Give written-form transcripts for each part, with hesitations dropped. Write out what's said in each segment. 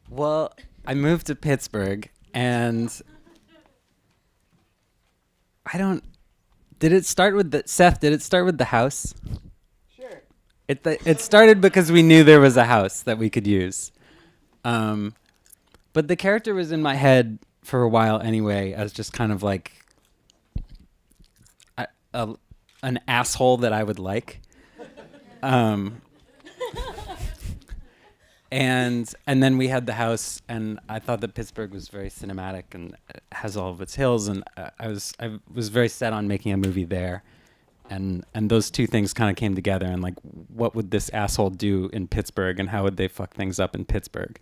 Well, I moved to Pittsburgh, and I don't. Did it start with the Seth? Did it start with the house? Sure. It started because we knew there was a house that we could use, but the character was in my head for a while anyway, as just kind of like an asshole that I would like. And then we had the house, and I thought that Pittsburgh was very cinematic and has all of its hills, and I was very set on making a movie there, and those two things kind of came together, and like, what would this asshole do in Pittsburgh, and how would they fuck things up in Pittsburgh?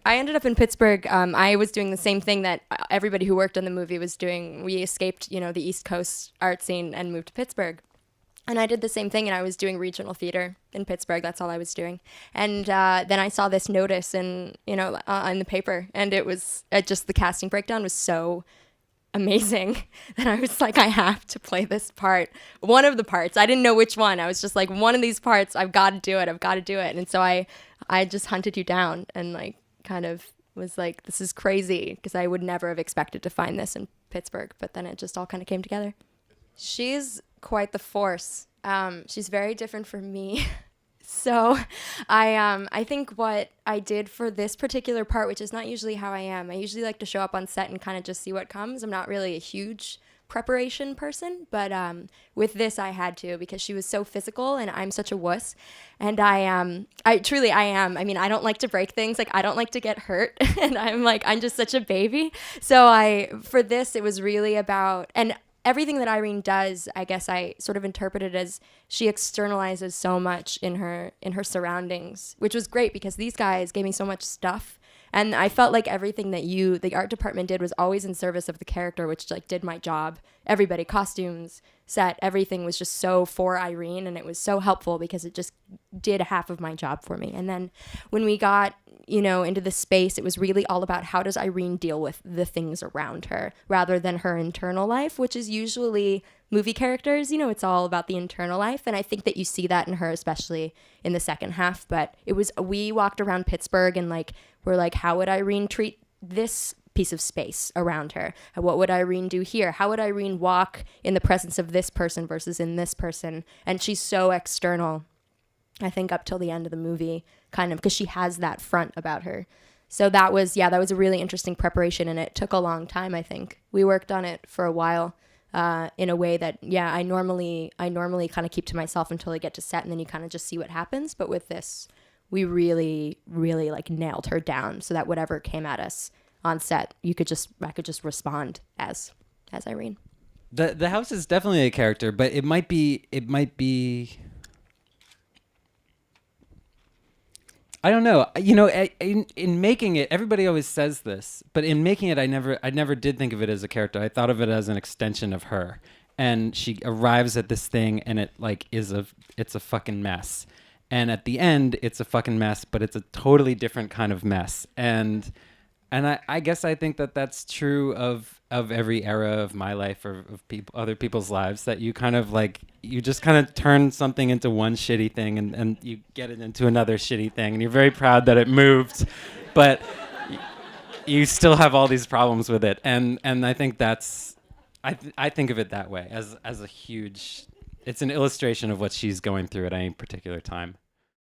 I ended up in Pittsburgh. I was doing the same thing that everybody who worked on the movie was doing. We escaped, the East Coast art scene and moved to Pittsburgh. And I did the same thing, and I was doing regional theater in Pittsburgh. That's all I was doing. And then I saw this notice in the paper, and it was just the casting breakdown was so amazing that I was like, I have to play this part. One of the parts. I didn't know which one. I was just like, one of these parts, I've got to do it. I've got to do it. And so I just hunted you down and like kind of was like, this is crazy, because I would never have expected to find this in Pittsburgh. But then it just all kind of came together. She's quite the force. She's very different from me. So I think what I did for this particular part, which is not usually how I am, I usually like to show up on set and kind of just see what comes. I'm not really a huge preparation person, but with this I had to, because she was so physical and I'm such a wuss. And I truly am. I mean, I don't like to break things. Like, I don't like to get hurt. And I'm just such a baby. So for this, it was really about, and everything that Irene does, I guess I sort of interpret it as she externalizes so much in her surroundings, which was great because these guys gave me so much stuff. And I felt like everything that the art department did was always in service of the character, which like did my job. Everybody, costumes, set, everything was just so for Irene, and it was so helpful because it just did half of my job for me. And then when we got, into the space, it was really all about how does Irene deal with the things around her rather than her internal life, which is usually movie characters, it's all about the internal life. And I think that you see that in her, especially in the second half. But we walked around Pittsburgh and we're like, how would Irene treat this piece of space around her? What would Irene do here? How would Irene walk in the presence of this person versus in this person? And she's so external, I think, up till the end of the movie, kind of, because she has that front about her. So that was a really interesting preparation, and it took a long time, I think. We worked on it for a while in a way that, I normally kind of keep to myself until I get to set, and then you kind of just see what happens. But with this, we really, really nailed her down so that whatever came at us on set, I could just respond as Irene. The house is definitely a character, but it might be I don't know. In making it, everybody always says this, but in making it, I never did think of it as a character. I thought of it as an extension of her. And she arrives at this thing, and it it's a fucking mess. And at the end, it's a fucking mess, but it's a totally different kind of mess. And I guess I think that that's true of every era of my life or of other people's lives, that you kind of you just kind of turn something into one shitty thing and you get it into another shitty thing, and you're very proud that it moved, but you still have all these problems with it. And I think that's, I think of it that way as a huge, it's an illustration of what she's going through at any particular time.